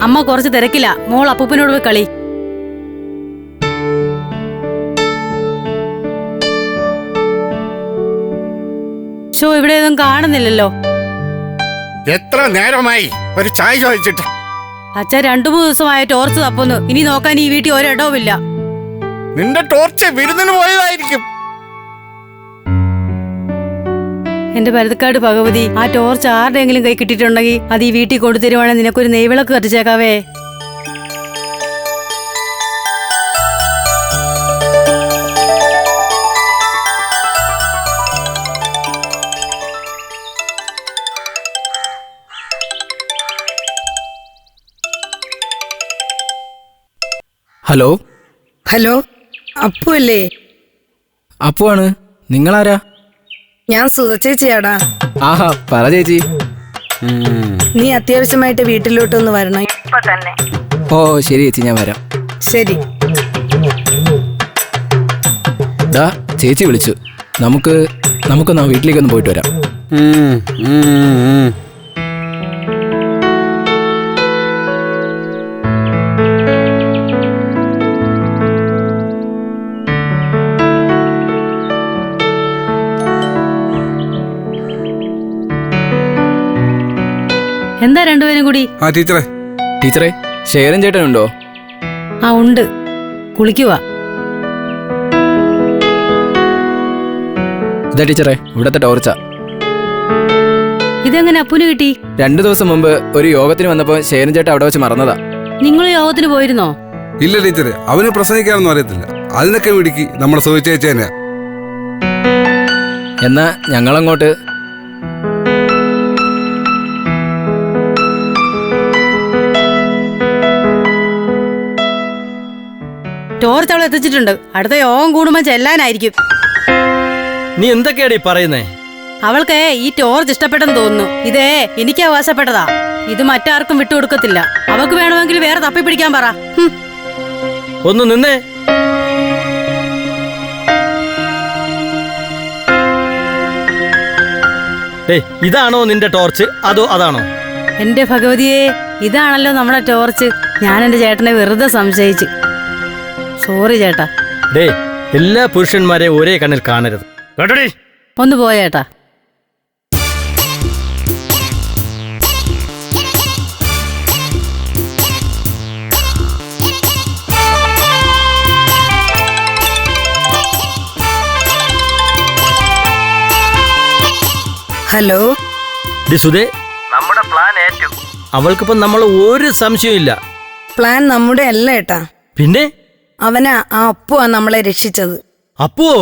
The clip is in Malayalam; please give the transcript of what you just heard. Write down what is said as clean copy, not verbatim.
അമ്മ കുറച്ച് തിരക്കില്ല, മോൾ അപ്പൂപ്പനോട് പോയി കളി. ഷോ ഇവിടെ ഒന്നും കാണുന്നില്ലല്ലോ. എത്ര നേരമായി ഒരു ചായ ചോദിച്ചിട്ട്? അച്ഛൻ 2-3 ദിവസമായ ടോർച്ച് തപ്പുന്നു. ഇനി നോക്കാൻ ഈ വീട്ടിൽ ഒരിടവുമില്ല. നിന്റെ ടോർച്ച് വിരുന്നിന് പോയതായിരിക്കും. എന്റെ ഭരതക്കാട് ഭഗവതി, ആ ടോർച്ച് ആരുടെയെങ്കിലും കൈ കിട്ടിയിട്ടുണ്ടെങ്കിൽ അത് ഈ വീട്ടിൽ കൊണ്ടുതരുവാണെങ്കിൽ നിനക്കൊരു നെയ്വിളക്ക് കത്തിച്ചേക്കാവേ. ഹലോ ഹലോ, അപ്പു അല്ലേ? അപ്പുവാണ്. നിങ്ങളാരാ? ഞാൻ സുധചേച്ചിയാടാ. ആഹാ, പറ ചേച്ചി. നീ അത്യാവശ്യമായിട്ട് വീട്ടിലോട്ടൊന്ന് വരണം ഇപ്പൊ തന്നെ. ഓ ശരി ചേച്ചി, ഞാൻ വരാം. ശരി. ഡാ, ചേച്ചി വിളിച്ചു. നമുക്കൊന്ന് വീട്ടിലേക്കൊന്ന് പോയിട്ട് വരാം. എന്താ രണ്ടുപേരും കൂടി? ടീച്ചറെ, ശേരൻ ചേട്ടനുണ്ടോ? ആ ഉണ്ട്, കുളിക്കുവാ. ഇതാ ടീച്ചറെ, ഇവിടത്തെ ടോർച്ചാ. ഇതെങ്ങനെ അപ്പുന് കിട്ടി? 2 ദിവസം മുമ്പ് ഒരു യോഗത്തിന് വന്നപ്പോ ശേരൻ ചേട്ടൻ അവിടെ വെച്ച് മറന്നതാ. നിങ്ങൾ യോഗത്തിന് പോയിരുന്നോ? ഇല്ല ടീച്ചറെ, അവന് പ്രസംഗിക്കാനൊന്നും അറിയത്തില്ല. അതിനൊക്കെ മിടുക്കി നമ്മുടെ സുധചേച്ചി തന്നെയാ. എന്നാ ഞങ്ങളങ്ങോട്ട്. ടോർച്ച് അവൾ എത്തിച്ചിട്ടുണ്ട്. അടുത്ത യോഗം കൂടുമ്പോ ചെല്ലാനായിരിക്കും. നീ എന്തൊക്കെയാടി പറയുന്നേ? അവൾക്ക് ഈ ടോർച്ച് ഇഷ്ടപ്പെട്ടെന്ന് തോന്നുന്നു. ഇതേ എനിക്ക് അവകാശപ്പെട്ടതാ. ഇത് മറ്റാർക്കും വിട്ടുകൊടുക്കത്തില്ല. അവൾക്ക് വേണമെങ്കിൽ വേറെ തപ്പി പിടിക്കാൻ പറ. ഒന്ന് നിന്നേ. ഇതാണോ നിന്റെ ടോർച്ച്, അതോ അതാണോ? എന്റെ ഭഗവതിയെ, ഇതാണല്ലോ നമ്മുടെ ടോർച്ച്. ഞാൻ എന്റെ ചേട്ടനെ വെറുതെ സംശയിച്ചു. സോറി ചേട്ടാ. എല്ലാ പുരുഷന്മാരെയും ഒരേ കണ്ണിൽ കാണരുത്. ഒന്ന് പോയേട്ടാ. ഹലോ സുധേ, നമ്മുടെ പ്ലാൻ ഏറ്റു. അവൾക്കിപ്പം നമ്മൾ ഒരു സംശയവും ഇല്ല. പ്ലാൻ നമ്മുടെ അല്ല ഏട്ടാ. പിന്നെ അവനാ ആ അപ്പുവാ നമ്മളെ രക്ഷിച്ചത്. അപ്പുവോ?